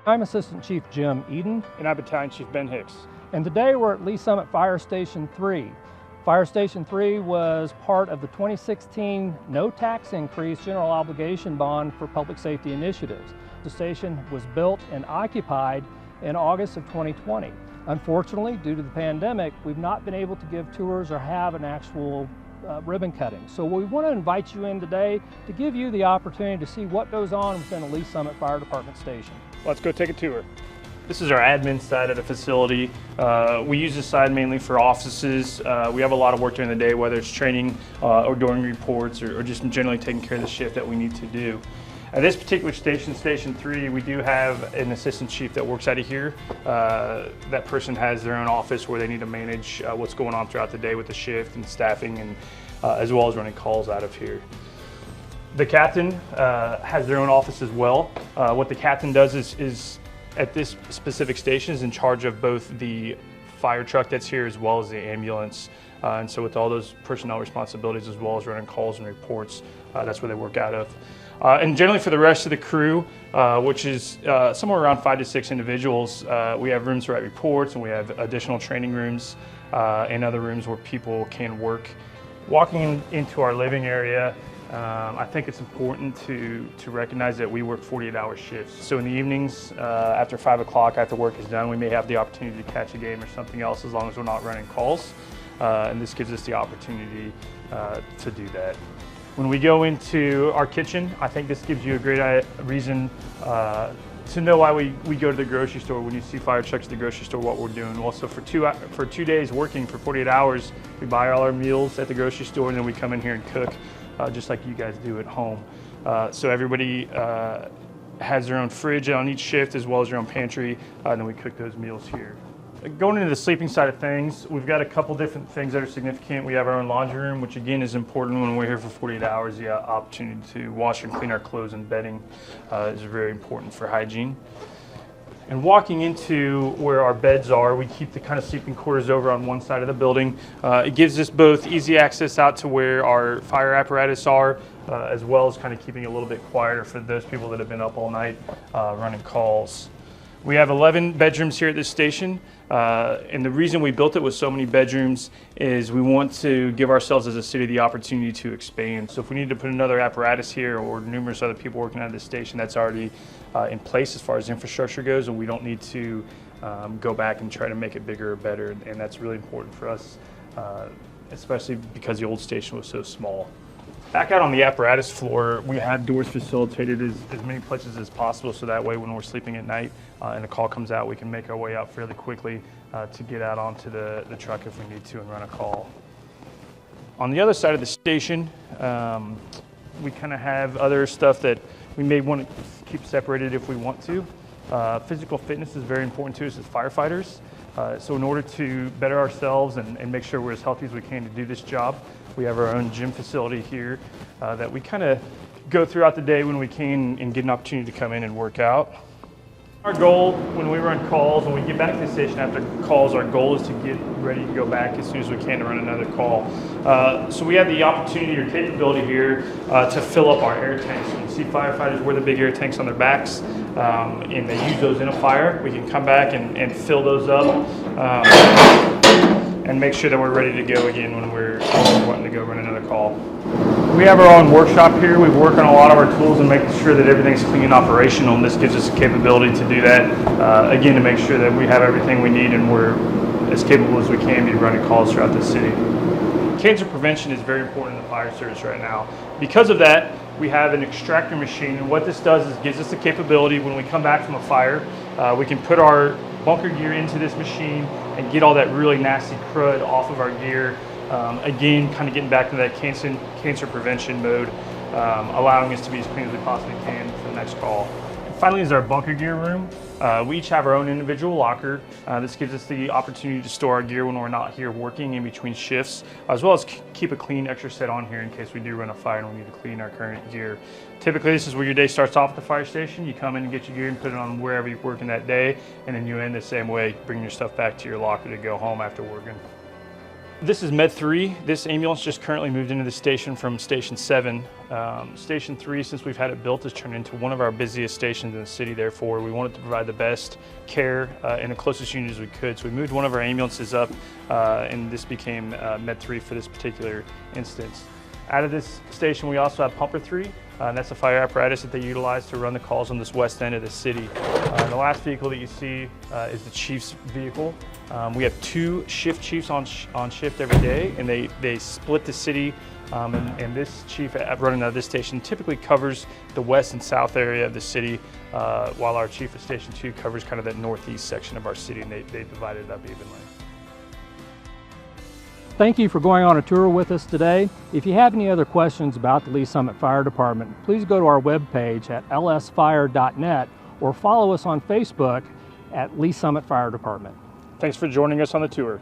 I'm Assistant Chief Jim Eden. And I'm Battalion Chief Ben Hicks. And today we're at Lee Summit Fire Station 3. Fire Station 3 was part of the 2016 no tax increase general obligation bond for public safety initiatives. The station was built and occupied in August of 2020. Unfortunately, due to the pandemic, we've not been able to give tours or have an actual ribbon cutting. So we want to invite you in today to give you the opportunity to see what goes on within a Lee Summit Fire Department station. Let's go take a tour. This is our admin side of the facility. We use this side mainly for offices. We have a lot of work during the day, whether it's training or doing reports or just generally taking care of the shift that we need to do. At this particular station, Station 3, we do have an assistant chief that works out of here. That person has their own office where they need to manage what's going on throughout the day with the shift and staffing, and as well as running calls out of here. The captain has their own office as well. What the captain does is at this specific station is in charge of both the fire truck that's here as well as the ambulance. And so with all those personnel responsibilities as well as running calls and reports, that's where they work out of. And generally for the rest of the crew, which is somewhere around 5 to 6 individuals, we have rooms to write reports, and we have additional training rooms and other rooms where people can work. Walking into our living area, I think it's important to recognize that we work 48-hour shifts. So in the evenings, after 5 o'clock, after work is done, we may have the opportunity to catch a game or something else as long as we're not running calls. And this gives us the opportunity to do that. When we go into our kitchen, I think this gives you a great reason to know why we go to the grocery store. When you see fire trucks at the grocery store, what we're doing. Also for 2 days working for 48 hours, we buy all our meals at the grocery store, and then we come in here and cook, just like you guys do at home. So everybody has their own fridge on each shift as well as their own pantry, and then we cook those meals here. Going into the sleeping side of things, we've got a couple different things that are significant. We have our own laundry room, which again is important when we're here for 48 hours. The opportunity to wash and clean our clothes and bedding is very important for hygiene. And walking into where our beds are, we keep the kind of sleeping quarters over on one side of the building. It gives us both easy access out to where our fire apparatus are, as well as kind of keeping it a little bit quieter for those people that have been up all night running calls. We have 11 bedrooms here at this station, and the reason we built it with so many bedrooms is we want to give ourselves as a city the opportunity to expand. So if we need to put another apparatus here or numerous other people working at this station, that's already in place as far as infrastructure goes, and we don't need to go back and try to make it bigger or better, and that's really important for us, especially because the old station was so small. Back out on the apparatus floor, we have doors facilitated as many places as possible, so that way when we're sleeping at night and a call comes out, we can make our way out fairly quickly to get out onto the truck if we need to and run a call. On the other side of the station, we kind of have other stuff that we may want to keep separated if we want to. Physical fitness is very important to us as firefighters. So in order to better ourselves and make sure we're as healthy as we can to do this job, we have our own gym facility here that we kind of go throughout the day when we can and get an opportunity to come in and work out. Our goal when we run calls, when we get back to the station after calls, our goal is to get ready to go back as soon as we can to run another call. So we have the opportunity or capability here to fill up our air tanks. You can see firefighters wear the big air tanks on their backs, and they use those in a fire. We can come back and fill those up and make sure that we're ready to go again when we're wanting to go run another call. We have our own workshop here. We work on a lot of our tools and making sure that everything's clean and operational, and this gives us the capability to do that, again, to make sure that we have everything we need and we're as capable as we can be running calls throughout the city. Cancer prevention is very important in the fire service right now. Because of that, we have an extractor machine, and what this does is gives us the capability when we come back from a fire, we can put our bunker gear into this machine and get all that really nasty crud off of our gear. Again, kind of getting back to that cancer prevention mode, allowing us to be as clean as we possibly can for the next call. And finally is our bunker gear room. We each have our own individual locker. This gives us the opportunity to store our gear when we're not here working in between shifts, as well as keep a clean extra set on here in case we do run a fire and we need to clean our current gear. Typically, this is where your day starts off at the fire station. You come in and get your gear and put it on wherever you're working that day, and then you end the same way, bring your stuff back to your locker to go home after working. This is Med 3. This ambulance just currently moved into the station from Station 7. Station 3, since we've had it built, has turned into one of our busiest stations in the city. Therefore, we wanted to provide the best care in the closest unit as we could. So we moved one of our ambulances up, and this became Med 3 for this particular instance. Out of this station, we also have Pumper 3, and that's a fire apparatus that they utilize to run the calls on this west end of the city. The last vehicle that you see is the chief's vehicle. We have 2 shift chiefs on shift every day, and they split the city, and this chief running out of this station typically covers the west and south area of the city, while our chief at Station 2 covers kind of that northeast section of our city, and they divided it up evenly. Thank you for going on a tour with us today. If you have any other questions about the Lee Summit Fire Department, please go to our webpage at lsfire.net or follow us on Facebook at Lee Summit Fire Department. Thanks for joining us on the tour.